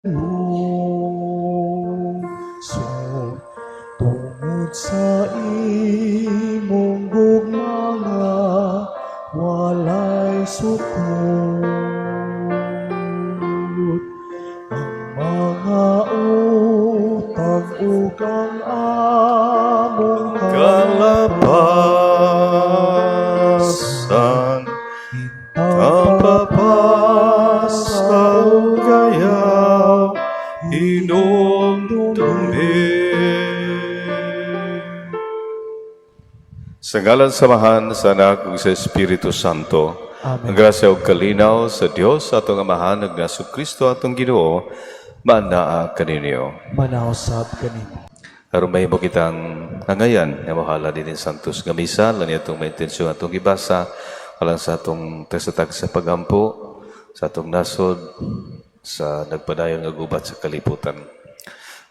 Luso tungod sa imong gugmanga walay sukot ang mga utang ug ang among kalapasan kapapasa gayaw inumdumi. Sa ngalan samahan sa anak ug sa Espiritu Santo, ang grasya ug kalinaw sa Dios atong amahan ug nga Kristo atong Ginoo manaa kaninyo. manausab kanimo. Aron mahimo kitang nangayan nga mahala din santos nga misa lan atong maintensyon atong gibasa alang sa atong tagsa sa pagampo sa atong nasod sa nagpadayon nga gubat sa kalibutan.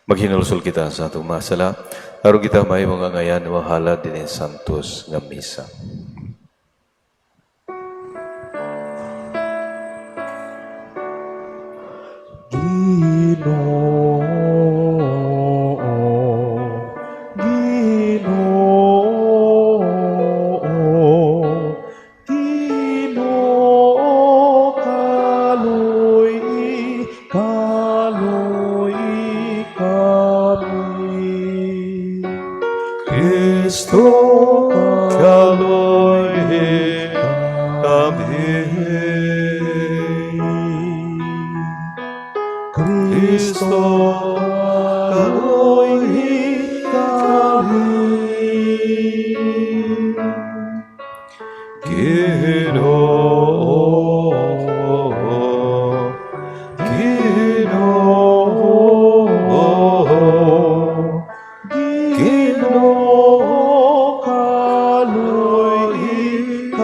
Maghinulsol kita sa atong masala aron kita mahimo nga ngayan nga mahala din santos nga misa. Kristo kaloy kami. Kristo kaloy kami. Ginoo, Ginoo, kaloy kami.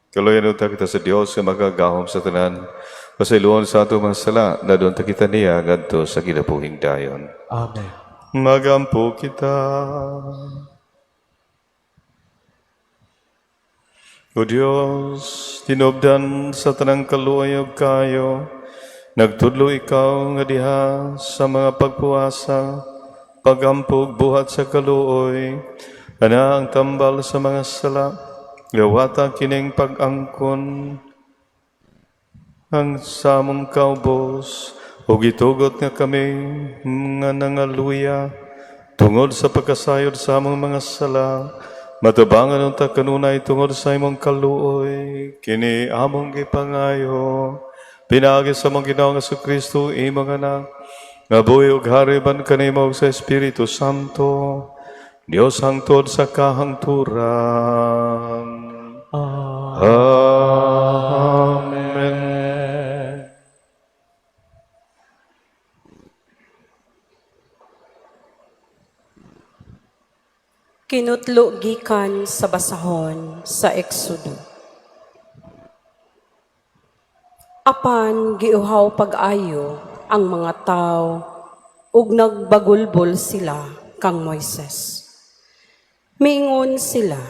Kaloyan unta kita sa Dios nga magagahom sa tanan. Pasayloon sa ato mga sala na doon ta kita niya ngadto sa kinabuhing dayon. Amen. Magampo kita. O Diyos, tinubdan sa tanang kaluoy kayo, nagtudlo ikaw nga diha sa mga pagpuasa, pagampog buhat sa kaluoy, ana ang tambal sa mga sala, gawata kining pag-angkon, ang samong kaubos, o gitugot nga kami nga nangaluya, tungod sa pagkasayod sa among mga sala, matabangan ang kanunay tungod sa imong kaluoy, kini among gipangayo, pinagi sa mong Ginoong Jesucristo, imong anak, nga buhi ug hariban kanimo sa Espiritu Santo, Dios hangtod sa kahangturan. Amen. Kinutlo gikan sa basahon sa Exodo. Apan giuhaw pag-ayo ang mga tao ug nagbagulbol sila kang Moises. Miingon sila,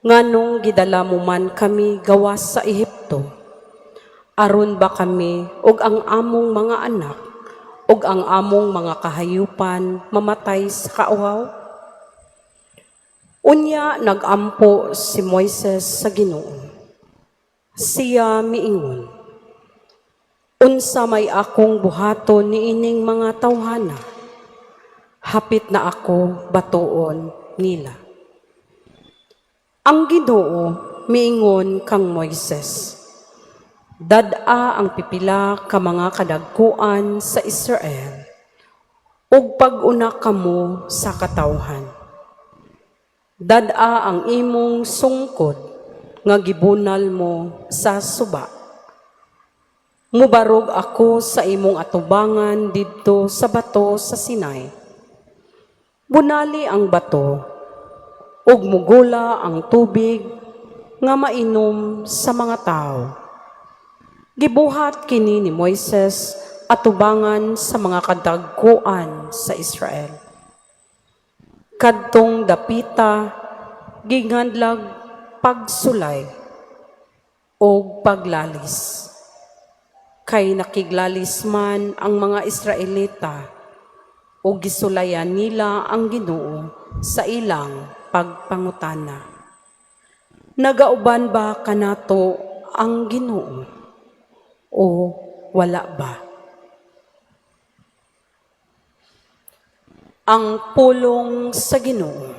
nganong gidala mo man kami gawas sa Ehipto, aron ba kami ug ang among mga anak ug ang among mga kahayupan mamatay sa kauhaw? Unya nagampo si Moises sa Ginoo. Siya miingon, unsa may akong buhaton niining mga tawhana, hapit na ako batuon nila. Ang Ginoo miingon kang Moises, dad-a ang pipila ka mga kadagkuan sa Israel, ug pag-una kamo sa katawhan. Dad-a ang imong sungkod nga gibunal mo sa suba. Mubarog ako sa imong atubangan didto sa bato sa Sinai. Bunali ang bato, ug mugula ang tubig nga mainom sa mga tao. Gibuhat kini ni Moises atubangan sa mga kadagkuan sa Israel. Kadtong dapita, ginghadlag pagsulay o paglalis. Kay nakiglalis man ang mga Israelita o gisulayan nila ang Ginoo sa ilang pagpangutana. Nagauban ba kanato ang Ginoo o wala ba? Ang pulong sa Ginoo.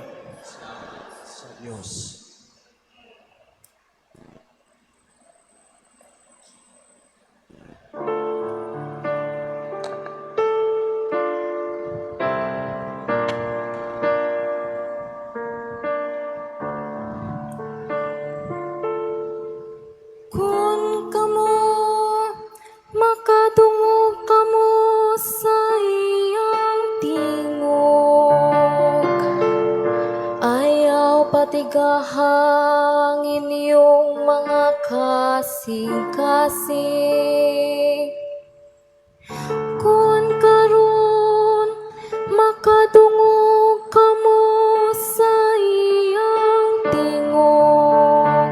Sa Diyos. Kung kamo makadungog kamo sa iyang tingog, ayaw patigahang inyong mga kasing-kasing. Kung karon makadungog kamo sa iyang tingog,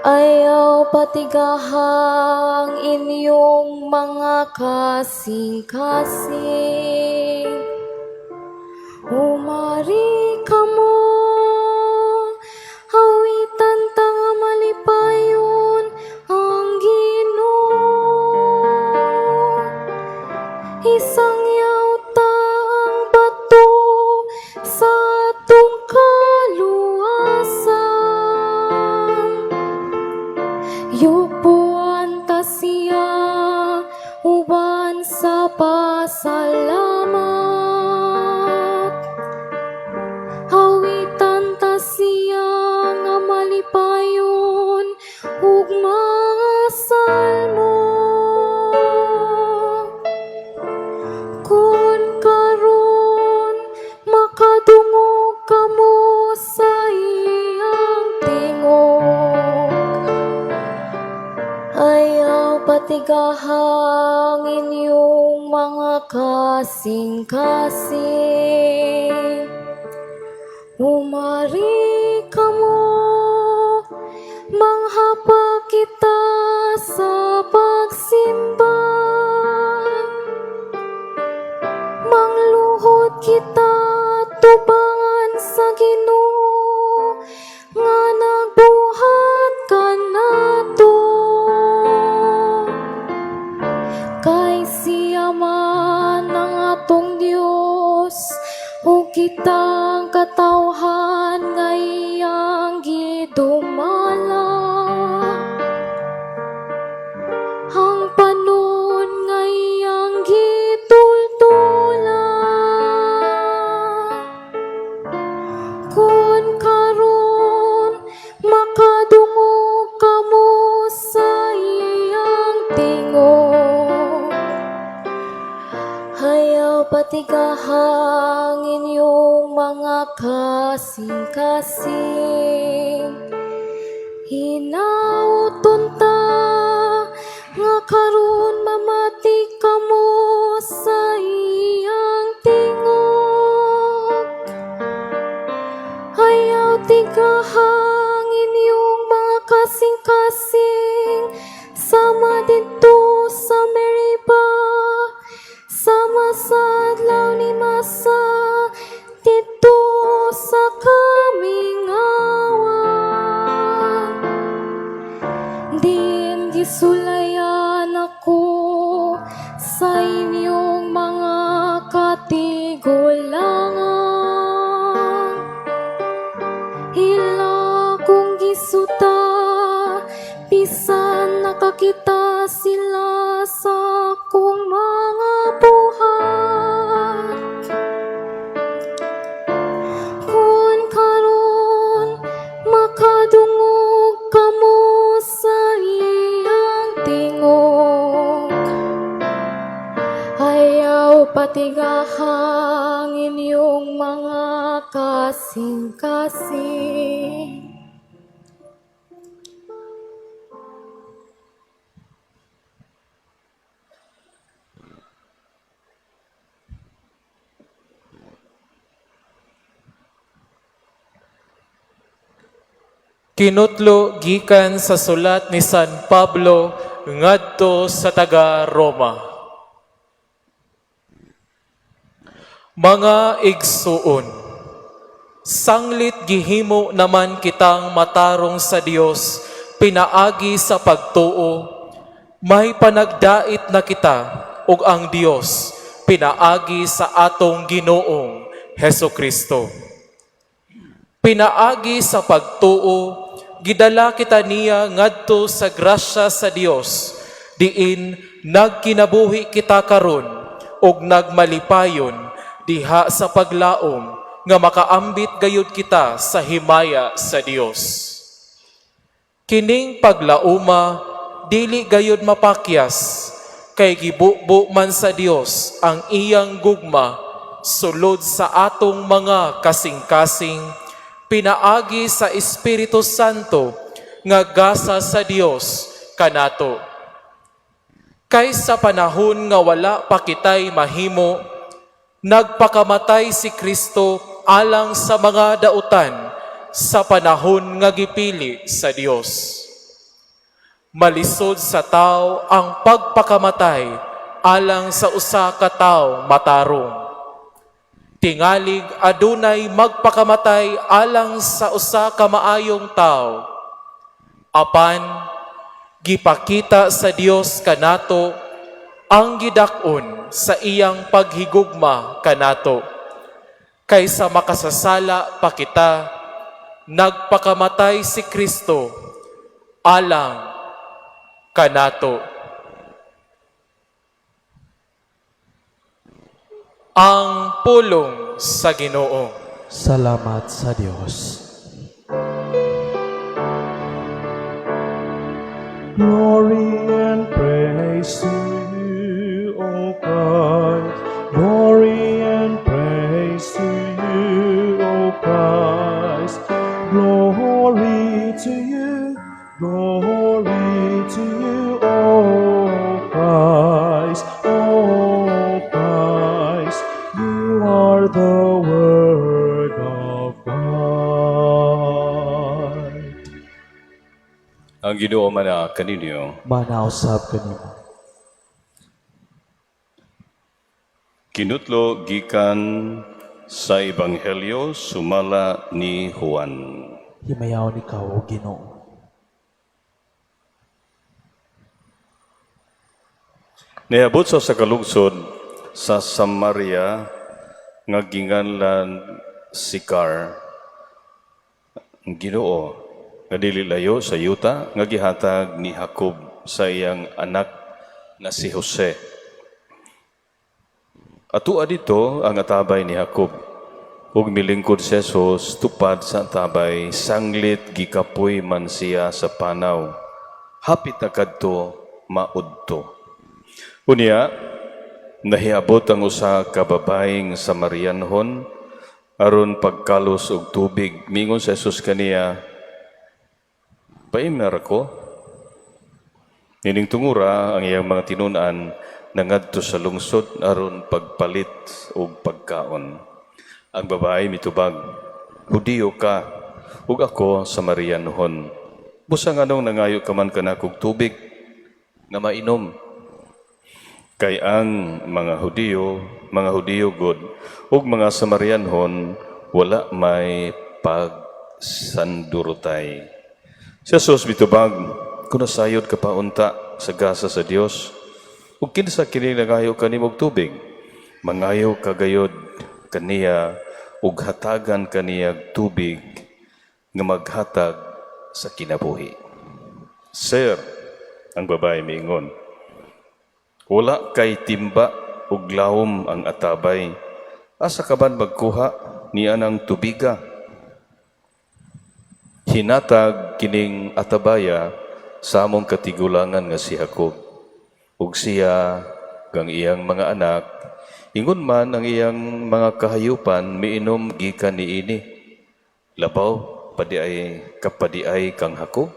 ayaw patigahang inyong mga kasing-kasing. Umari kamo, hawitan ta nga malipayon ang Ginoo. Isangyaw ta ang bato sa atong kaluwasan. Yupuan ta siya uban sa pasalamat. Hawitan ta siya nga malipayon ug mga salmo. Kun karon makadungog kamo sa iyang tingog, ayaw patigahang inyong mga kasing-kasing. Umari kamo, manghapa kita sa pagsimba. Mangluhod kita tubangan sa Ginoo nga nagbuhat kanato. Kay siya man ang atong Dios, ug kitang katawhan nga iyang gidumala. Ang panon nga iyang gitultulan. Kun karon makadungog kamo sa iyang tingog, ayaw patigahang inyong mga kasing-kasing. Hinauton ta nga karon mamati kamo sa iyang tingog. Ayaw tigahang inyong mga kasing-kasing sama dito sa Meriba, sama sa adlaw ni Masa dito sa kamingawan. Din gisulayan ako sa inyong mga katigulangan. Ila kung gisuta, bisan nakakita sila sa akong mga buhat. Kun karon makadungog kamo sa iyang tingog, ayaw patigahang inyong mga kasing-kasing. Kinutlo gikan sa sulat ni San Pablo ngadto sa taga Roma. Mga igsuon, sanglit gihimo naman kitang matarong sa Dios pinaagi sa pagtuo. May panagdait na kita ug ang Dios pinaagi sa atong Ginoong Hesukristo. Pinaagi sa pagtuo, gidala kita niya ngadto sa grasya sa Dios, diin nagkinabuhi kita karon ug nagmalipayon diha sa paglaom nga makaambit gayud kita sa himaya sa Dios. Kining paglauma dili gayud mapakyas, kay gibubo man sa Dios ang iyang gugma sulod sa atong mga kasing-kasing, pinaagi sa Espiritu Santo nga gasa sa Dios kanato. Kay sa panahon nga wala pa kitay mahimo, nagpakamatay si Kristo alang sa mga dautan sa panahon nga gipili sa Dios. Malisod sa tao ang pagpakamatay alang sa usa ka tawo matarong. Tingalig adunay magpakamatay alang sa usa ka maayong tao. Apan gipakita sa Dios kanato ang gidak-on sa iyang paghigugma kanato. Kaysa makasasala pa kita, nagpakamatay si Kristo alang kanato. Ang pulong sa Ginoo. Salamat sa Diyos. Glory and praise to you, O Christ. Glory and praise to you, O Christ. Glory to you, glory to you, O Christ. O Christ, you are the Word of God. Ang Ginoo mana kaninyo, Manausap kanimo. kinutlo gikan sa Ebanghelyo sumala ni Juan. Himayaw ni kao, Ginoo. Niabot sa kalungsod sa Samaria nga ginganlan Sikar, ang Ginoo nga dili layo sa yuta nga gihatag ni Jacob sa iyang anak na si Jose. Atua dito ang atabay ni Jacob ug milingkod si Jesus tupad sa atabay, sanglit gikapoy man siya sa panaw, hapit na kadto maudto. Unya, nahiabot ang usa ka babaeng Samarianhon aron pagkalos og tubig. Mingon si Jesus kaniya, "Paimnar ko." Nining tungura ang iyang mga tinunan nangadto sa lungsod aron pagpalit og pagkaon. Ang babae mitubag, "Hudiyo ka, ug ako Samarianhon. Busang anong nangayo ka man kanakog tubig nga mainom?" Kay ang mga Hudiyo god ug mga Samarianhon wala may pagsandurotay. Si Jesus mitubag, "Kung nasayod ka pa unta sa gasa sa Dios, ug kinsa kini nangayo kanimog tubig, mangayo ka gayod kaniya ug hatagan kaniyag tubig nga maghatag sa kinabuhi." "Sir," ang babae miingon, "wala kay timba ug lawom ang atabay. Asa ka ba magkuha ni anang tubiga?" Hinatag kining atabaya sa among katigulangan nga si Jacob. Ug siya kang iyang mga anak, ingon man ang iyang mga kahayupan miinom gikan niini. Labaw padiay kapadiay kang Jacob?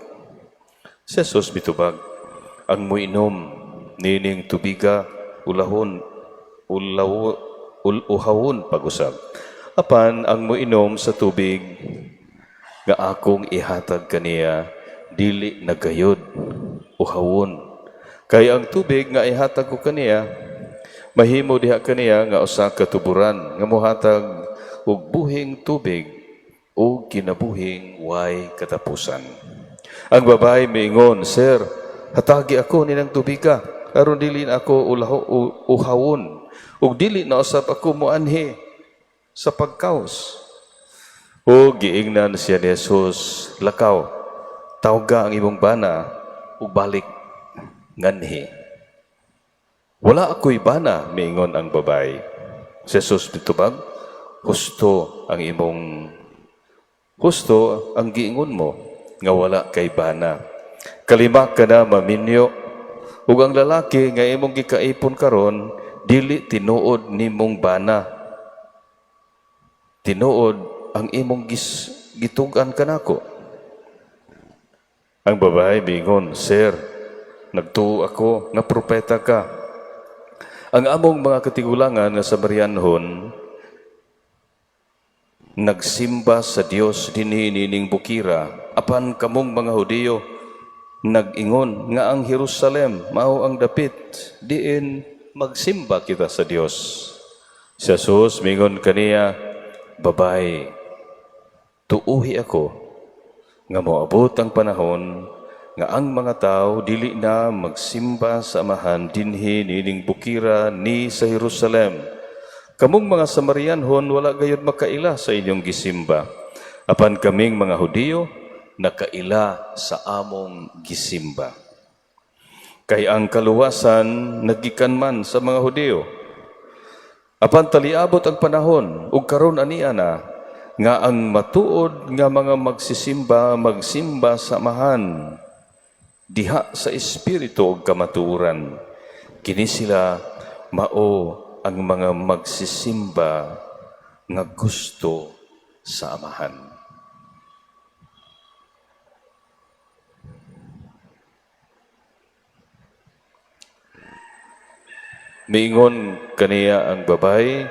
Si Jesus mitubag, "Ang muinom nining tubiga uhawon pag-usab. Apan ang moinom sa tubig nga akong ihatag kaniya dili nagayod uhawon. Kay ang tubig nga ihatag ko kaniya mahimo diha kaniya nga usa ka tuburan nga mohatag og buhing tubig o kinabuhing way katapusan. Ang babae miingon, Sir, hatagi ako ninang tubiga aron dili na ako uhawon ug dili na usab ako moanhi sa pagkaos. O giingnan siya ni Jesus, lakaw, tawga ang imong bana ug balik nganhi. Wala ako'y bana, miingon ang babae. Si Jesus bitubag, husto ang giingon mo nga wala kay bana. Kalima ka na maminyo ug ang lalaki nga imong gikaipon karon dili tinuod nimong bana. Tinuod ang imong gitugan kanako. Ang babae miingon, Sir, nagtuo ako nga propeta ka. Ang among mga katigulangan nga Samarianhon nagsimba sa Dios dinhi nining bukira, apan kamong mga Hudiyo nag-ingon nga ang Jerusalem mao ang dapit diin magsimba kita sa Dios. Si Jesus mingon kaniya, babae, tuuhi ako nga moabot ang panahon nga ang mga tao dili na magsimba sa amahan dinhi nining bukira ni sa Jerusalem. Kamong mga Samarianhon wala gayud makaila sa inyong gisimba. Apan kaming mga Hudiyo nakaila sa among gisimba. Kay ang kaluwasan nagikan man sa mga Hudiyo. Apan taliabot ang panahon ug karon ania na nga ang matuod nga mga magsimba sa amahan diha sa espiritu ug kamatuoran. Kini sila mao ang mga magsisimba nga gusto sa amahan. Miingon kaniya ang babae,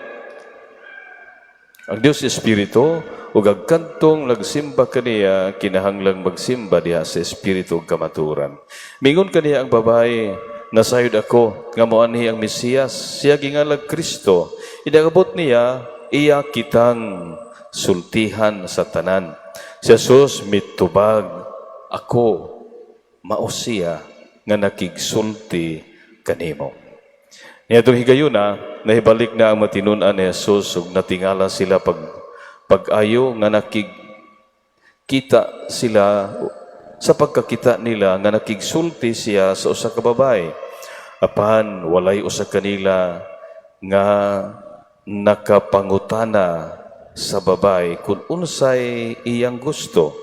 ang Dios Espiritu, ug ang kantong nagsimba kaniya, kinahanglang magsimba diha sa Espiritu ug kamaturan. Miingon kaniya ang babae, nasayod ako, nga moanhi ang Mesiyas, siya gingalag Kristo. Inagabot niya, iya kitang sultihan sa tanan. Si Jesus mitubag, ako, mao siya, nga nakigsulti kanimo. Niyadong higayuna, nahibalik na ang matinunan ni Jesus ug natingala sila pag-ayo nga nakikita sila sa pagkakita nila nga nakigsulti siya sa usa ka babae. Apan walay usa kanila nga nakapangutana sa babae kung unsay iyang gusto.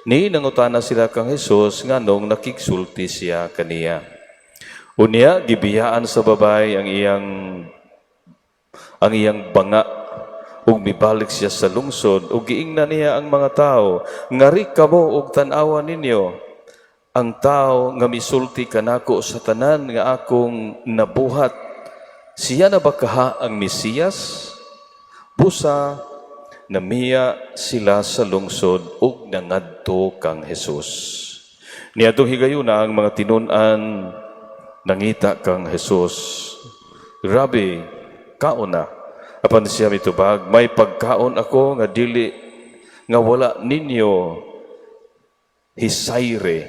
Ni nangutana sila kang Jesus nganong nakigsulti siya kaniya. Unya gibiyaan sa babae ang iyang banga ug mibalik siya sa lungsod ug giingnan niya ang mga tao, ngari kamo ug tan-awa ninyo ang tao nga misulti kanako sa tanan nga akong nabuhat. Siya na ba kaha ang Mesiyas? Busa namiya sila sa lungsod ug nangadto kang Jesus. Niadtong higayuna ang mga tinun-an nangita kang Jesus, Rabbi, kaon na. Apan siya mitubag, may pagkaon ako nga dili, nga wala ninyo hisayre.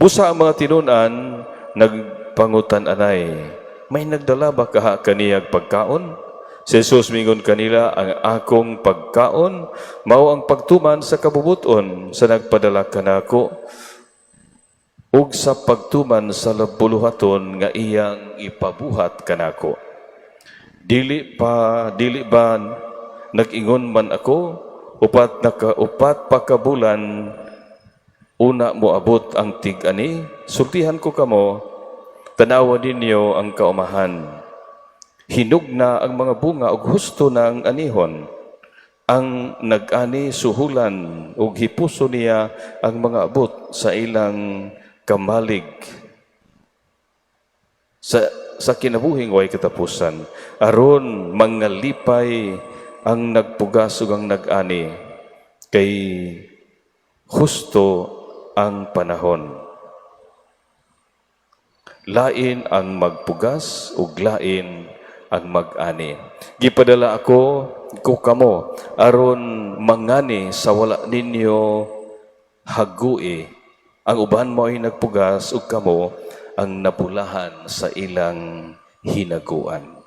Busa ang mga tinunan, nagpangutan anay, may nagdala ba kaha kaniyag pagkaon? Si Jesus mingon kanila, ang akong pagkaon, mao ang pagtuman sa kabubuton sa nagpadala kanako, ug sa pagtuman sa labuluhaton nga iyang ipabuhat kanako. Dili ba nag-ingon man ako, upat pa ka bulan una mo abot ang tig-ani, sultihan ko kamo, tanawa ninyo ang kaumahan. Hinog na ang mga bunga ug husto na ang anihon. Ang nag-ani suhulan ug hipuso niya ang mga abot sa ilang kamalig sa kinabuhing way katapusan, aron mangalipay ang nagpugas ug ang nag-ani, kay husto ang panahon. Lain ang magpugas ug lain ang mag-ani. Gipadala ako kamo aron mangani sa wala ninyo hagui. Ang uban mo ay nagpugas ug kamo ang nabulahan sa ilang hinaguan.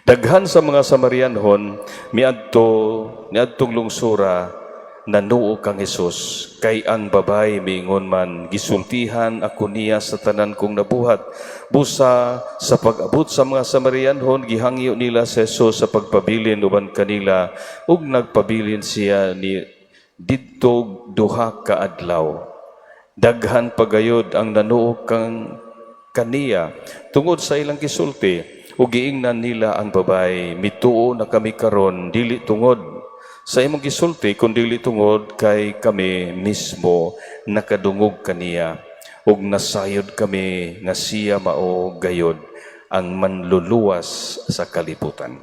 Daghan sa mga Samarianhon niadtong lungsura nanuo kang Hesus, kay ang babay miingon man, gisultihan ako niya sa tanan kong nabuhat. Busa sa pag-abot sa mga Samarianhon, gihangyo nila sa Hesus sa pagpabilin uban kanila, ug nagpabilin siya ni didto duha ka adlaw. Daghan pagayod ang nanuo kang kaniya tungod sa ilang gisulti, ug giingnan nila ang babay, mituo na kami karon, dili tungod sa imong gisulti kundi tungod kay kami mismo nakadungog kaniya ug nasayod kami nga siya mao gayod ang manluluwas sa kalibutan.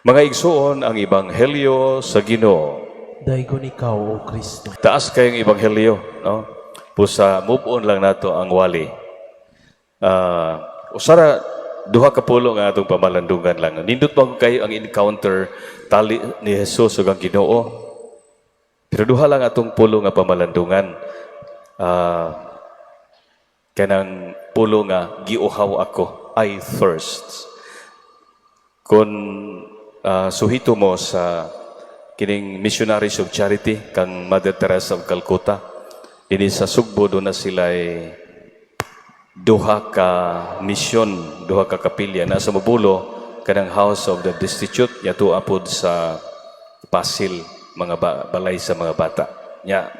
Mga igsoon, ang ebanghelyo sa Ginoo. Daigon ikaw, O Kristo. Taas kayong ebanghelyo, no? Pusa move on lang nato ang wali. Usara duha ka pulo nga atong pamalandungan lang. Nindot ba kayo ang encounter tali ni Jesus ug ang Ginoo? Pero duha lang atong pulo nga pamalandungan. Kanang pulo nga giuhaw ako, I thirst. Kung suhito mo sa kining Missionaries of Charity kang Mother Teresa of Calcutta, dinhi sa Sugbo do na sila duha ka misyon, duha ka kapilya na sa Mabulo kanang House of the Destitute yato apod sa Pasil, mga balay sa mga bata. Nya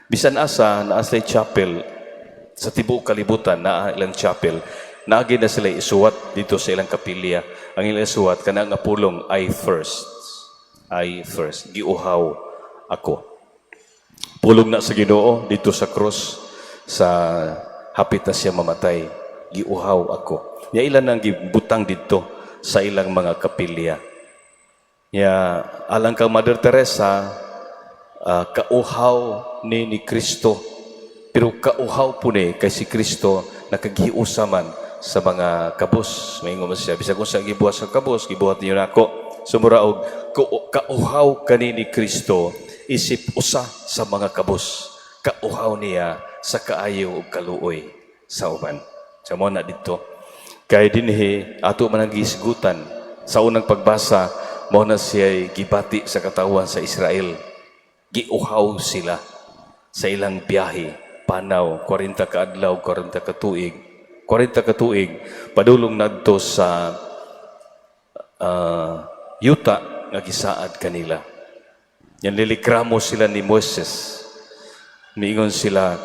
bisan asa naa sila chapel sa tibuok kalibutan, naa ilang chapel, naagi na sila isuwat dito sa ilang kapilya. Ang ilang isuwat kanang nga pulong, I thirst, giuhaw ako. Pulong na sa Ginoo dito sa cross, sa hapit na siya mamatay, giuhaw ako. Nya ilan ang gibutang dito sa ilang mga kapilya. Nya alang kang Mother Teresa, kauhaw ni Kristo, pero kauhaw po ni kay si Kristo nakagiusaman sa mga kabus. Maingon man siya, bisag kung saan gibuhat sa kabus, gibuhat niyo nako. Sumura og kauhaw kani ni Kristo isip usa sa mga kabus. Kauhaw niya sa kaayo ug kaluoy sa uban. Sa mo na dito. Kay dinhi ato man ang gisgutan sa unang pagbasa, mao na siya gibati sa katawan sa Israel. Giuhaw sila sa ilang biyahe, panaw 40 ka adlaw, 40 ka tuig. 40 ka tuig padulong nadto sa yuta nga gisaad kanila. Yan lilikramo sila ni Moses. Miingon sila,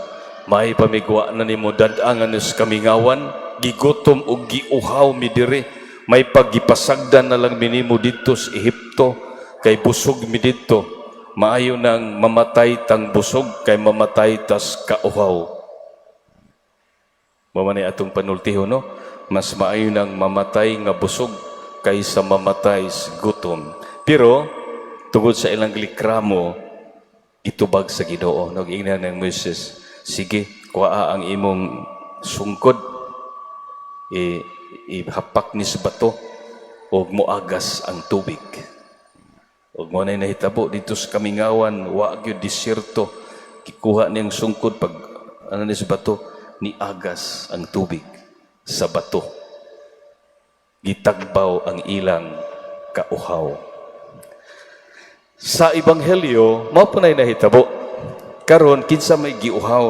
may pamigwa na nimo dadangan sa kamingawan, gigutom o giuhaw mi diri, may paggipasagdan na lang minimo dito sa Ehipto, kay busog mi dito, maayo nang mamatay tang busog, kay mamatay tas kauhaw. Mamanay atong panultiho, no? Mas maayo nang mamatay nga busog, kaysa mamatay sa gutom. Pero, tungod sa ilang likramo, itubag sa Ginoo. Nag-ingnan ng Moses, sige, kuha ang imong sungkod, ihapak ni sa bato, o muagas ang tubig. O mo na nahitabo dito sa kamingawan, wag yung disyerto, kikuha niyang sungkod, pag ni sa bato, ni agas ang tubig sa bato. Gitagbaw ang ilang kauhaw. Sa Ebanghelyo, mao po na nahitabo. Karon kinsa may giuhaw,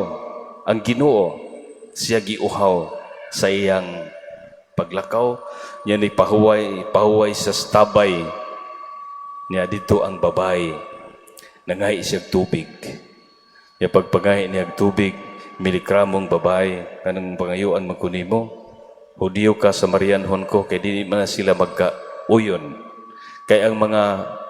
ang Ginoo, siya giuhaw sa iyang paglakaw, niya ni pahuway sa stabay, niya dito ang babay, nangahi siya tubig. Niya pagpangahi niya tubig, milikramong babay, kanang pangayuan magkunimo, Hudiyo ka Samarianhon ko, kay di man sila magka-uyon. Kay ang mga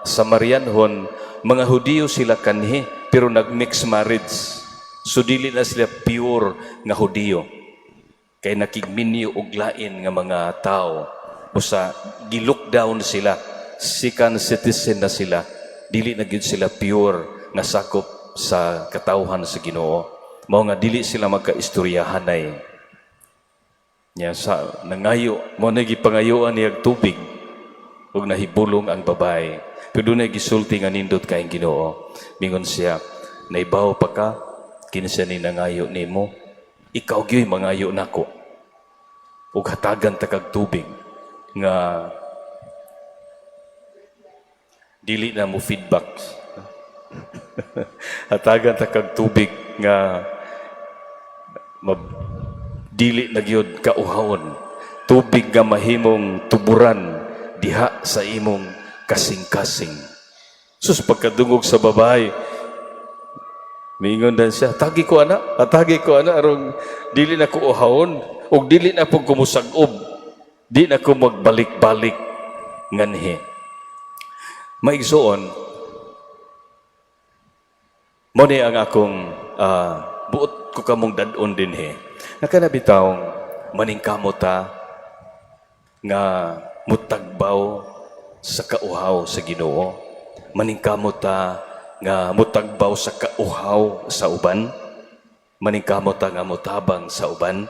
Samarianhon, mga Hudiyo sila kanhi, pero nag-mix marriage. So dili na sila pure nga Hudiyo. Kay nakigminyo og lain nga mga tao. Busa gi-lockdown sila, second citizen na sila. Dili na gyud sila pure nga sakop sa katawhan sa Ginoo. Mao nga dili sila magkaistoryahanay. Nya sa nangayo mo na gipangayuan niyag tubig ug nahibulong ang babae. Pero doon ay gisulti nga nindot kayong Ginoo. Mingon siya, naibaw pa ka, kinsa ni nangayo nimo, ikaw gyo'y mangayo nako. Ug hatagan ta kag tubig nga dili na mo feedback. Hatagan ta kag tubig nga dili na gyud kauhawon. Tubig nga mahimong tuburan diha sa imong kasing-kasing. Sus, pagkadungog sa babae, mingon dan siya, atagi ko ana, arong dili na ko uhawon, o dili na po kumusag-ob, di na ko magbalik-balik nganhi. Maigsoon, mo ni ang akong buot ko kamong dadon din he. Nakanabitawng maningkamot ta nga mutagbaw sa kauhaw sa Ginoo. Maningkamot ta nga mutagbaw sa kauhaw sa uban. Maningkamot ta nga mutabang sa uban.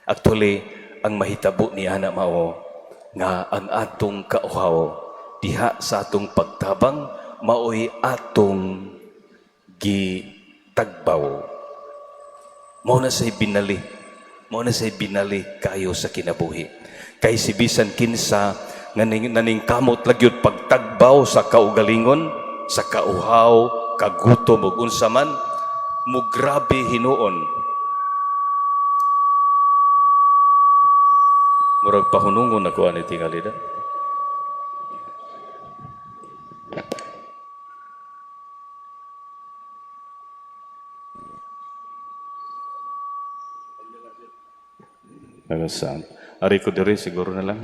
Actually, ang mahitabo niya na mao nga ang atong kauhaw diha sa atong pagtabang maoy atong gitagbaw. Mao na say binali. Mao na say binali kayo sa kinabuhi. Kay si bisan kinsa nga naningkamot lagyud pagtagbaw sa kaugalingon, sa kauhaw, kagutom ug unsa man, mo grabe hinuon. Murag pahunungon ako ani tingali da. Saan? Ari ko diri siguro na lang.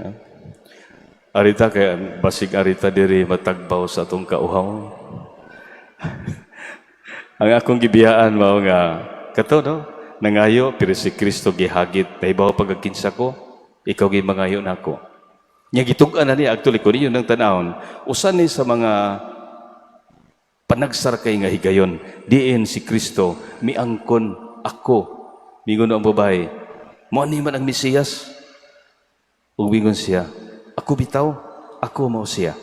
Arita kaya basig arita diri matagbaw sa atong kauhaw. Ang akong gibiyaan mao nga kato no, nangayo pero si Kristo gihagit paibaw pagkinsa ko, ikaw gi mangayo nako. Nya gitug-an na ni actually ko niyo nang tanawon. Usa ni sa mga panagsar kay nga higayon, diin si Kristo miangkon ako. Mingon ang babae, mo ni man ang Mesiyas. Ug mingon siya, ako bitaw, ako mao siya.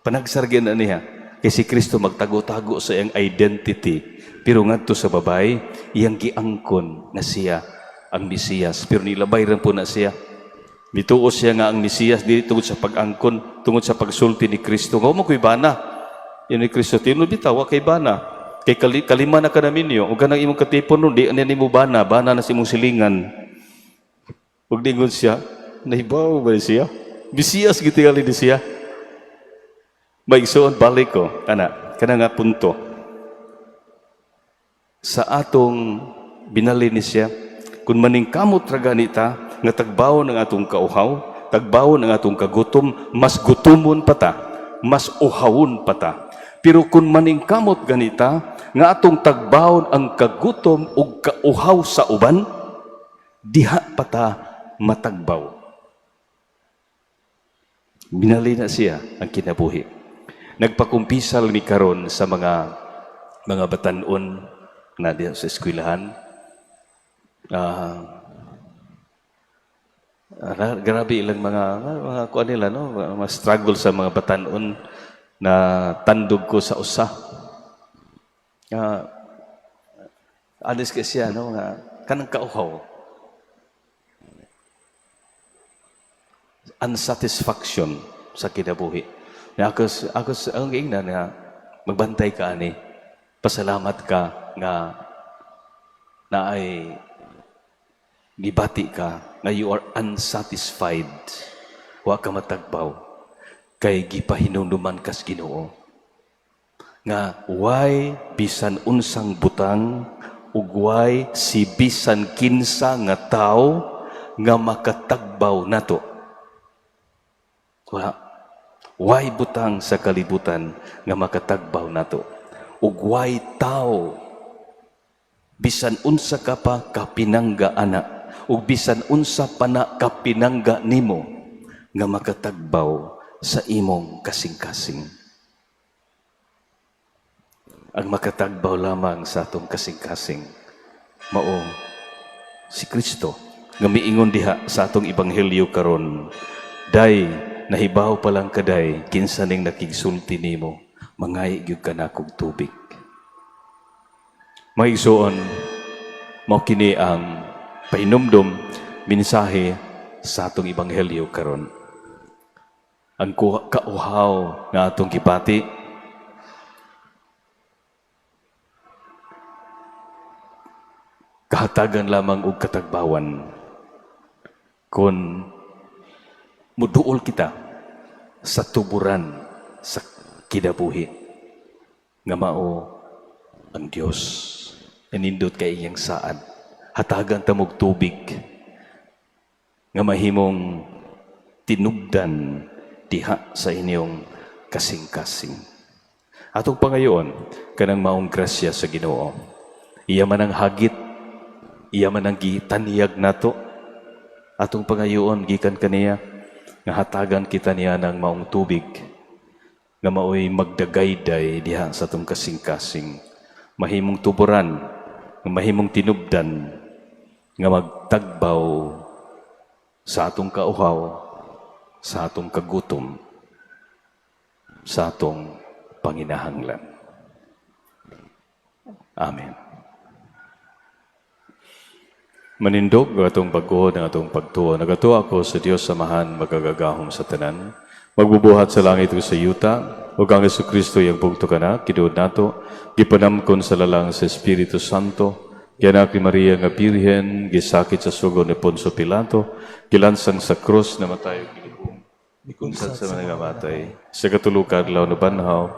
Panagsargen na niya. Kay si Kristo magtago-tago sa iyang identity. Pero ngadto sa babae, iyang giangkon na siya ang Mesiyas. Pero nilabay rin po na siya. Bituo siya nga ang Mesiyas, di tungod sa pag-angkon, tungod sa pagsulti ni Kristo. Nga mo ko'y bana. Yan ni Kristo, tinod bitaw, kay bana. Kay kalima na ka namin yun. Huwag ka nang imong katipon nun, di ano mo bana, bana na si mong silingan. Huwag ningon siya, nahibaw ba siya? Mesiyas gitingali ni siya. Maigsoon balik ko, kana nga punto. Sa atong binali ni siya, kung maningkamot ra ganita, nga tagbaw ng atong kauhaw, tagbaw ng atong kagutom, mas gutumon pa ta, mas uhawon pa ta. Pero kung maningkamot ganita, nga atong tagbaw ang kagutom ug kauhaw sa uban, diha pa ta matagbaw. Binali na siya ang kinabuhi. Nagpakumpisal ni karon sa mga batanon na diya sa eskwelahan. Grabe ilang mga kuan nila no, mga struggle sa mga batanon na tandog ko sa usa. Alis ka siya no nga kanang kauhaw. Unsatisfaction sa kinabuhi. Ako ang ingnan nga magbantay ka ani. Pasalamat ka nga na ay gibati ka nga you are unsatisfied. Wa ka matagbaw kay gipahinumduman kas Ginoo. Nga why bisan unsang butang ug why si bisan kinsa nga tao nga makatagbaw nato. Why butang sa kalibutan nga makatagbaw nato? Ug why tao bisan unsa ka pa kapinangga ana ug bisan unsa pa na kapinangga nimo nga makatagbaw sa imong kasing-kasing. ang makatagbaw lamang sa atong kasing-kasing mao si Kristo nga miingon diha sa atong ebanghelyo karon, day nahibaw pa lang kaday kinsa ning nakigsulti nimo, mangayi gyud ka nakog tubig. Maigsoon, mao kini ang pahinumdom mensahe sa atong ebanghelyo karon. Ang kauhaw nga atong gipati kahatagan lamang og katagbawan kun muduol kita sa tuburan sa kinabuhi nga mao ang Dios. Nanindot kay iyang saad, hatagan ta mog tubig nga mahimong tinubdan diha sa inyong kasing-kasing. Atong pangayoon kanang maong grasya sa Ginoo. Iya man ang hagit, iya man ang gitaniyag nato. Atong pangayoon gikan kaniya nga hatagan kita niya ng maong tubig nga maoy magdagayday diha sa atong kasing-kasing. Mahimong tuburan, mahimong tinubdan nga magtagbaw sa atong kauhaw, sa atong kagutom, sa atong panginahanglan. Amen. Manindog ang atong pagkuhod ng atong pagtuo. Nagatuo ako sa Diyos samahan magagagahom sa tanan. Magbubuhat sa langit o sa yuta. O kang Jesucristo yung bugto ka na, kidood nato. Gipanamkon sa lalang sa Espiritu Santo. Gianak ni Maria nga Birhen, gisakit sa sugo ni Poncio Pilato. Gilansang sa krus na matayo gilubong.Ikunsat sa mga matay. Sa katulukan law na banhaw.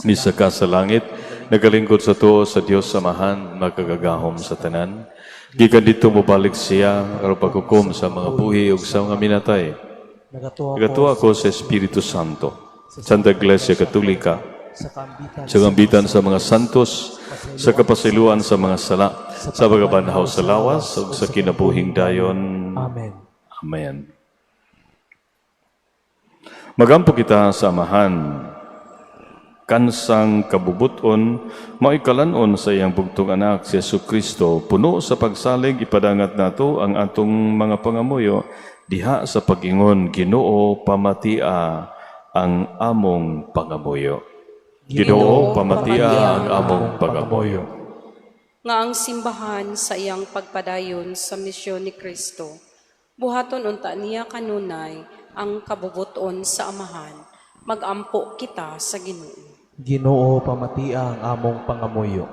Misa ka sa langit. Nagalingkod sa tuo sa Diyos samahan magagagahom sa tanan. Gikan dito mobalik siya aron paghukom sa mga buhi ug sa mga minatay. Nagatuo ako sa Espiritu Santo. Santa Iglesia Katolika, sa kambitan sa mga santos, sa kapasiluan sa mga sala, sa pagabanhaw sa lawas, ug sa kinabuhing dayon. Amen. Amen. Magampo kita sa amahan, kansang kabubuton, maikalanon sa iyang bugtong anak si Jesucristo, puno sa pagsalig ipadangat nato ang atong mga pangamuyo, diha sa pag-ingon, Ginoo pamatia ang among pangamuyo. Ginoo pamatia ang among pangamuyo. Nga ang simbahan sa iyang pagpadayon sa misyon ni Kristo, buhaton unta niya kanunay ang kabubuton sa amahan, magampo kita sa Ginoo. Ginoo pamatia ang among pangamuyo.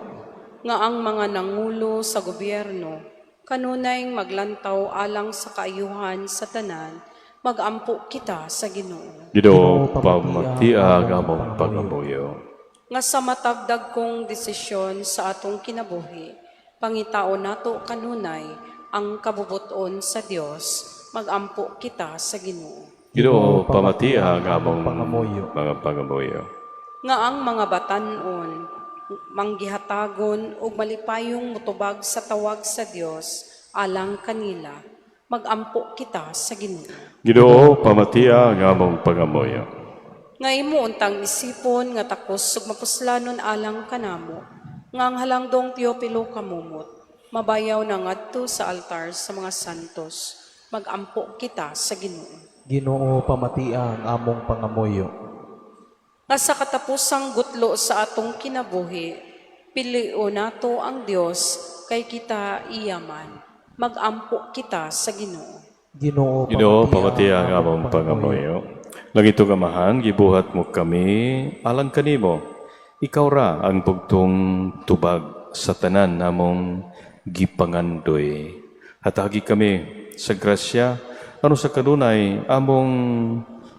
Nga ang mga nangulo sa gobyerno, kanunay maglantaw alang sa kaayuhan sa tanan, magampo kita sa Ginoo. Ginoo pamatia ang among pangamuyo. Nga sa matagdag kong desisyon sa atong kinabuhi, pangitao nato kanunay ang kabubuton sa Dios, magampo kita sa Ginoo. Ginoo pamatia ang among pangamuyo. mga pangamuyo. Nga ang mga batanon, manggihatagon o malipayong mutubag sa tawag sa Dios, alang kanila, magampo kita sa Ginoo. Ginoo pamatia ang among pangamuyo. Nga imo untang isipon nga takos ug mapuslanon alang kanamo, nga ang halangdong Teopilo kamumot, mabayaw na ngadto sa altar sa mga santos, magampo kita sa Ginoo. Ginoo pamatia ang among pangamuyo. Nga sa katapusang gutlo sa atong kinabuhi, pilio nato ang Dios kay kita iyaman, magampo kita sa Ginoo. Ginoo pamatia ang among pangamuyo. Langito kamahan, gibuhat mo kami alang kanimo. Ikaw ra ang bugtong tubag sa tanan namong gipangandoy. Hatagi kami sa grasya, ano sa kanunay among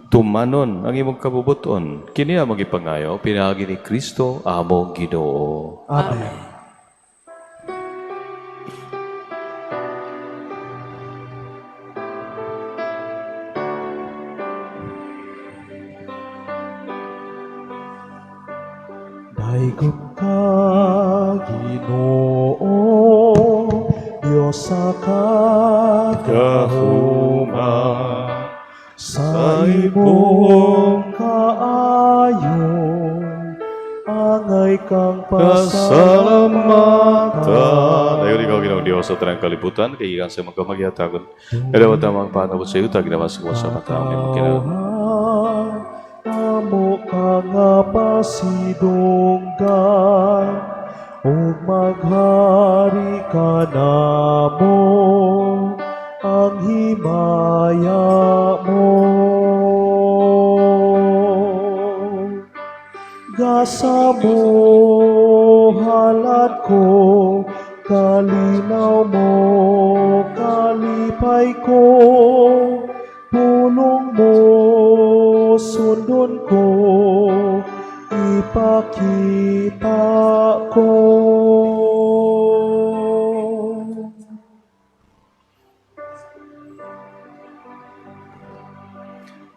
tumanon ang imong kabubuton. Kini ang magipangayo, pinagi ni Kristo, among Ginoo. Amen. Daigom ka, Ginoo, Diyos sa Kahuma sa imong kaayo ang angay kang Pasalamatan. pasalamatan. Dayon ikaw Ginoong Dios sa tanang kalibutan, kay ikan sa mga magyatagon. Kadawat ang panabot sa iyo, taginawas ko sa mataong imong kinahanglan. Amo ka nga pasidunggan, ug maghari ka namo, ang himaya mo. Gasa mo, halad ko, kalinaw mo, kalipay ko, pulong mo, sundon ko, ipakita ko.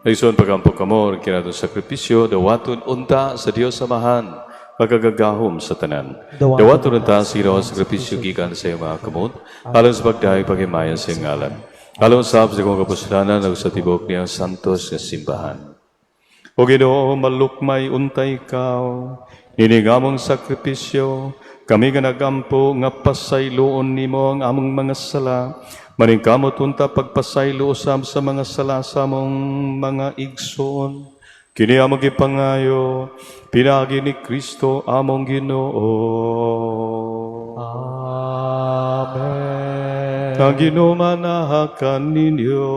Naison pagampok kamo, kinatong sakripisyo, dawaton unta sa Dios Samahan, pagkagagahom sa tanan. Dawaton unta sa ginawa sakripisyo gikan sa iyong mga kamot, alang sa pagdahay paghimayan sa iyong ngalan. Alang sa kong kapusalanan, ag sa tibok niyang santos nga simbahan. O Ginoo, malukmay untay ikaw, niningamong sakripisyo, kami nga nagampo nga pasayloon nimo ang among mga sala, maningkamot unta pagpasaylo usab sa mga sala sa among mga igsoon. Kini among gipangayo, pinagi ni Kristo among Ginoo. Amen. Ang Ginoo manahakan ninyo.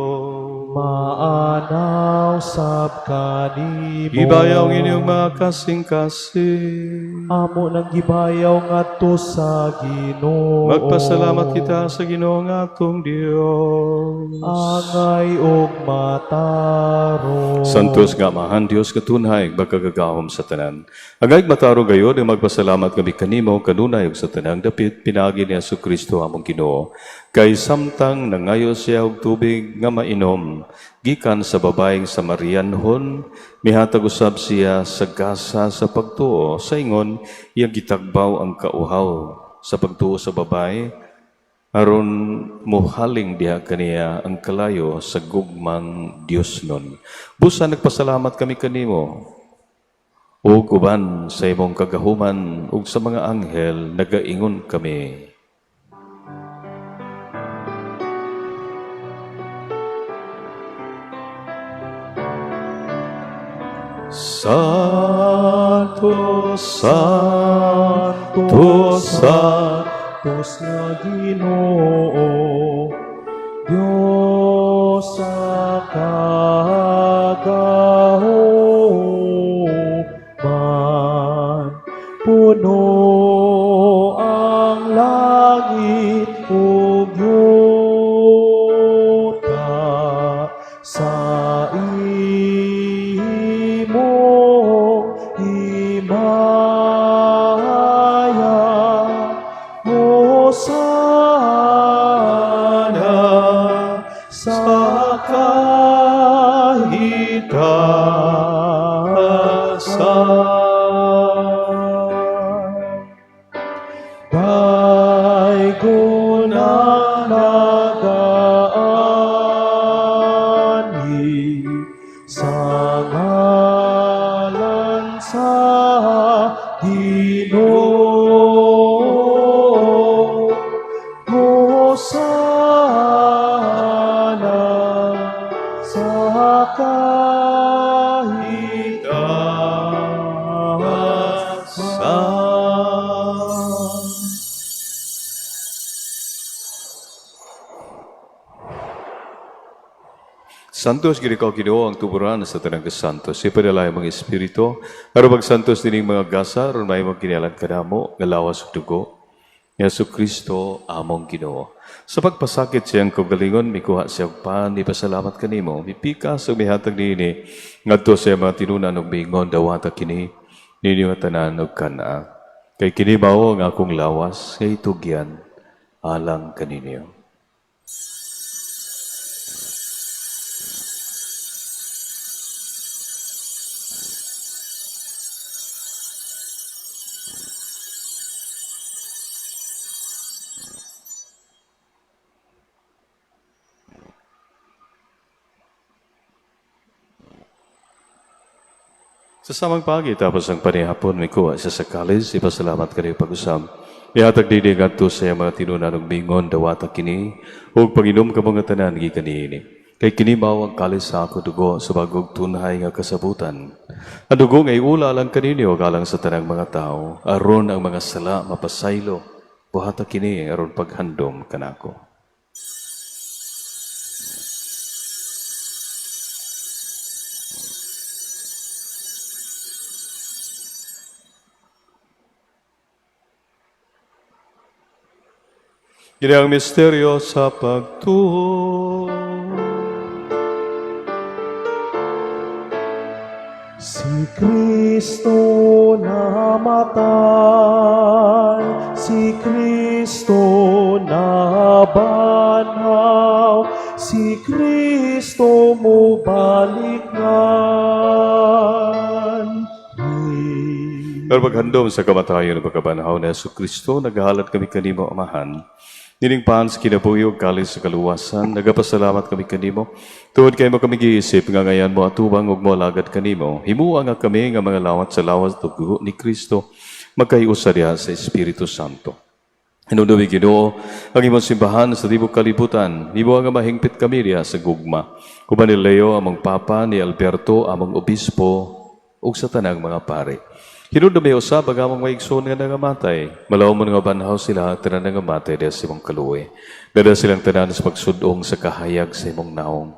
Maanaw sab kanimo. Ibayaw ang inyong mga kasing-kasing. Amo nang gibayaw ngadto sa Ginoo. Magpasalamat kita sa Ginoo nga atong Dios. Angay og mataro. Santos nga amahan Dios katunhay magkagagahom sa tanan. Agay mataro gayod ang magpasalamat kami kanimo kanunay ug sa tanang dapit pinagi ni Jesucristo among Ginoo. Kay samtang nangayo siya og tubig nga mainom gikan sa babaeng Samarianhon, mihatag usab siya sa gasa sa pagtuo sa ingon iya gitagbaw ang kauhaw sa pagtuo sa babae aron muhaling diha kaniya ang kalayo sa gugmang Dios nun. Busa nagpasalamat kami kanimo ug uban sa imong kagahuman ug sa mga anghel nagaingon kami. Santo, Santo, Santos nga Ginoo, Dios sa kagahuman, puno ang langit ug yuta sa imong himaya. Hosana sa kahitasan. Daigon ang nagaani sa ngalan sa Ginoo. Hosana sa kahitasan. Santos gid ikaw Ginoo ang tuburan sa tanang kasantos. Ipadalay mga espiritu aron magsantos dining mga gasa aron may magkinalan kadamo nga lawas ug dugo ni Jesucristo among Ginoo. Sa pagpasakit siyang kaugalingon mikuha siya og pan ipasalamat kanimo. Mipika sa mihatag niini ngadto sa mga tinunan ug miingon dawata kini ninyo nga tanan ug kana. Kay kini mao ang akong lawas nga itugyan alang kaninyo. Sa samang pagi, tapos ang panihapon, may kuha siya sa college, ipasalamat ka rin pag-usam. Ihatag dinig ato sa iyang mga tinunan ng bingon, dawata kini, huwag pag-inom ka mga tanan, gikanini. Kay kinimaw ang kalis sa ako dugo, sa bagog tunhay nga kasabutan. Ang dugo ngay ula lang kanini, o galang sa tanang mga tao, aron ang mga sala mapasaylo, buhata kini, aron paghandom kanako. Kini ang misteryo sa pagtuo. Si Kristo namatay, si Kristo nabanhaw, si Kristo mo baliknan. Pero paghandom sa kamatayon ng pagkabanhaw na Yesu Kristo, naghahalat kami kanimo, Amahan. Niningpahan sa kinabuhi kalis sa kaluwasan, nagapasalamat kami kanimo. Tuod kayo mo kami giisip, nga ngayon mo atubang ug mo alagad kanimo. Himuha nga kami nga mga lawat sa lawat tugo ni Kristo, magkaiusa diha sa Espiritu Santo. Hinundubi Ginoo, ang imong simbahan sa tibok kalibutan, himuha nga mahingpit kami diha sa gugma. Kuba ni Leo, among Papa, ni Alberto, among Obispo, ug sa tanang mga pare. Hinundubi usab ang among maigsoon nga nangamatay. Malaw mo nga banhaw sila, tanan nangamatay diha sa imong kaluwi. Dada silang tanan sa pagsudong sa kahayag sa imong naong.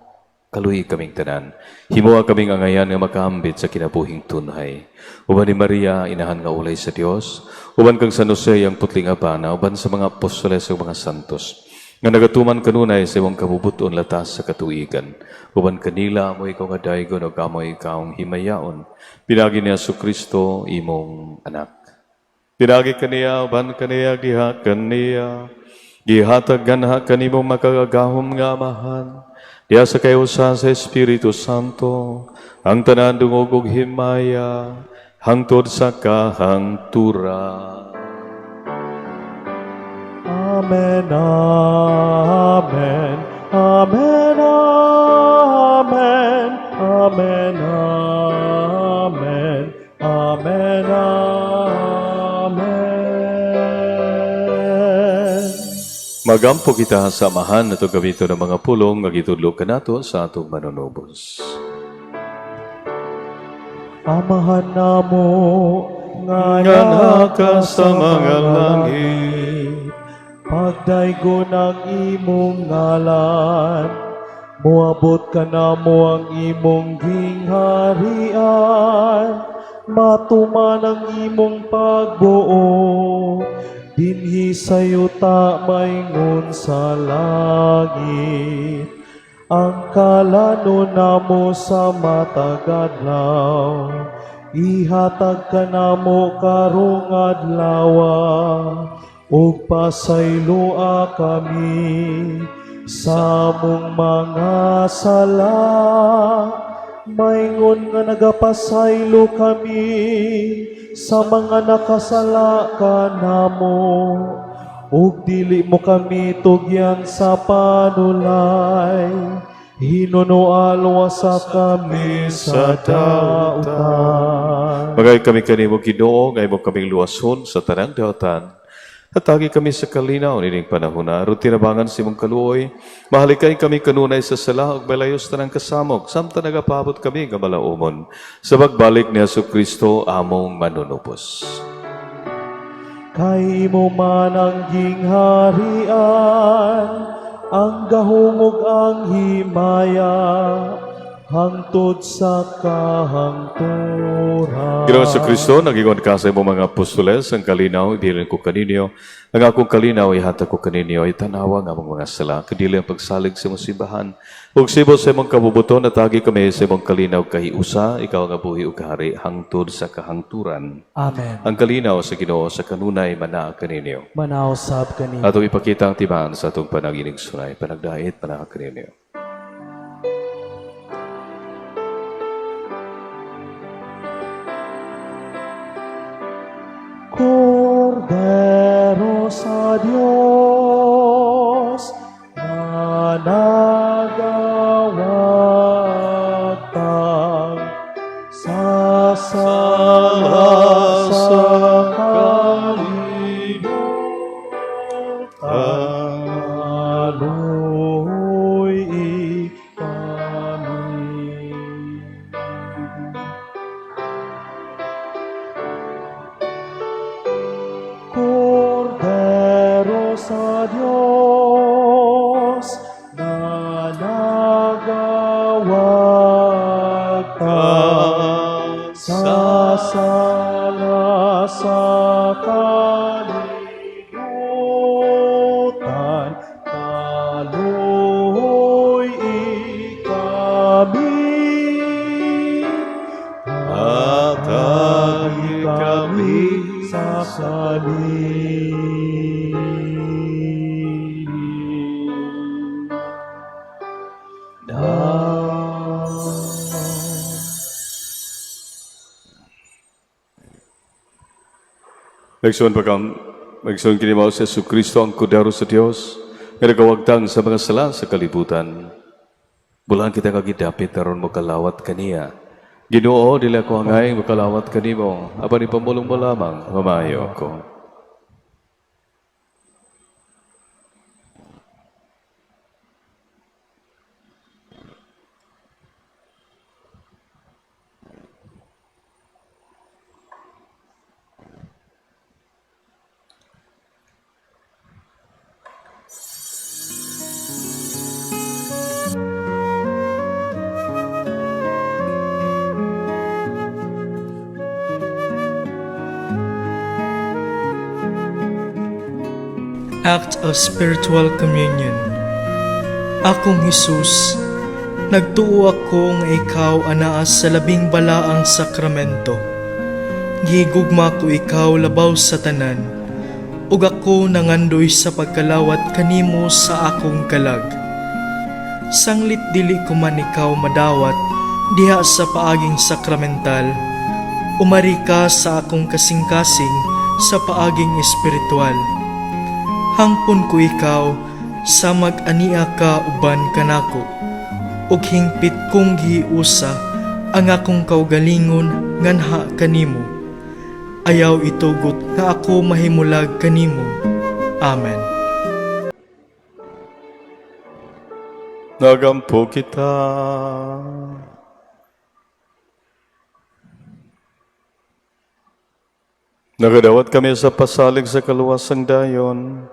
Kaluwi kaming tanan. Himuha kaming angayan nga makahambit sa kinabuhing tunhay. Uban ni Maria, inahan nga ulay sa Dios. Uban kang San Jose, ang putling abana. Uban sa mga apostoles ug mga santos. Nga nagatuman kanunay sa imong kabubuton latas sa katuigan. Uban kanila mo ikaw nga daygon o kamoy ikaong himayaon. Pinagi ni Yesu Kristo imong anak. Pinagi kaniya, uban kaniya, giha kaniya. Gihatag ganha kanimo makagagahom nga amahan. Diya sa kayo sa Espiritu Santo, ang tanan dungog ug himaya, hangtod sa kahangturan. Amen, amen, amen, amen, amen, amen, amen, amen. Magampo kita sa amahan na gabito ng mga pulong nga gitudlo kanato sa atong manunubos. Amahan namo nga Nganaka sa mga langit, pagdaygon ang imong ngalan, moabot ka na mo ang imong gingharian, matuman ang imong pagbuo, dinhi sa yuta maingon sa langit. Ang kalano namo sa matagadlaw, ihatag ka namo karong adlawa, ug pasayloa kami sa among mga sala. Maingon nga nagapasaylo kami sa mga nakasala kanamo, ug dili mo kami tugyan sa panulay, hinunualwa sa kami sa dautan. magay kami kanimo Ginoo, ngay mo kaming luwason sa tanang dautan. Hatagi kami sa kalinaw nining panahon na aron tinabangan si mong kaluoy. Mahalikay kami kanunay sa sala ug malayos tanang kasamok. Samtang nagapabot kami nga malaumon sa pagbalik ni Yesu Kristo among manunubos. Kay imo man ang gingharian, ang gahumog ang himaya, hangtod sa kahangturan. Ginoong Yesu Kristo, nagingon ka sa imong mga apostoles, ang kalinaw, ibilin ko kaninyo. Ang akong kalinaw, ihatag ko kaninyo, ay tanawa nga mong mga sala, kadili ang pagsalig sa imong simbahan. Ug sibo sa imong kabubuton, natagi kami sa imong kalinaw kahiusa, ikaw nga buhi ug hari, hangtod sa kahangturan. Amen. Ang kalinaw sa Ginoo sa kanunay mana kaninyo. Manausab kani. Ato ipakita ang timaan sa atong panaginig sunay, panagdait mana kaninyo. Cordero sa Diyos, na nagawagtang sa sala sa kalimutan, aloy ikamin. Kordero sa Diyos, na nagawag ka sa sala sa kalimutan, aloy ikamin, at kami sa Magsun kinimaw sa Yesu Kristo ang kudaro sa Dios nga nagawagtang sa mga sala sa kalibutan. Bulan kita kagidapit aron mo kalawat kaniya. Ginoo dili ko hangay makalawat kanimo apan ipamulong mo lamang mamayo ko. Act of Spiritual Communion. Akong Hesus, nagtuo ako nga ikaw anaas sa labing balaang sakramento. Gigugma ko ikaw labaw sa tanan, ug ako nangandoy sa pagkalawat kanimo sa akong kalag. Sanglit dili ko man ikaw madawat diha sa paaging sakramental, umari ka sa akong kasing-kasing sa paaging espiritual. Hangpon ko ikaw sa mag-ania ka uban kanako, ug hingpit kong giusa ang akong kaugalingon nganha kanimo. Ayaw itugot nga ako mahimulag kanimo. Amen. Nagampo kita. Nagadawat kami sa pasalig sa kaluwasang dayon.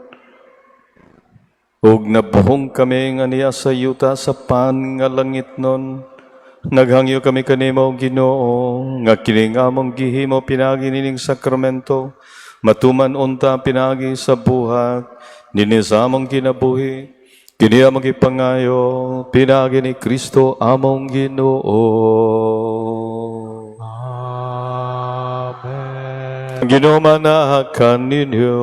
Ug nabuhong kami nga niya sa yuta sa pan nga langit nun. Naghangyo kami kanimo, Ginoo, nga kining among gihimo pinagi nining sakramento, matuman unta pinagi sa buhat, nini sa among kinabuhi, kini among ipangayo, pinagi ni Kristo among Ginoo. Amen. Ginoo manahakan ninyo.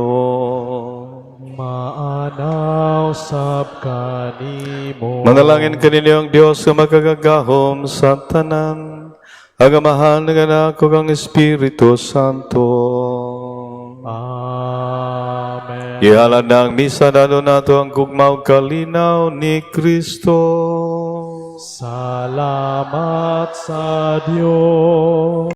Maanaw sab kanimo. Manalangin kaninyo ang Diyos nga magagagahom sa tanan, ang amahan ng anak ug ang Espiritu Santo. Amen. Ihalad na ang misa dalo nato ang gugmaw kalinaw ni Kristo. Salamat sa Diyos.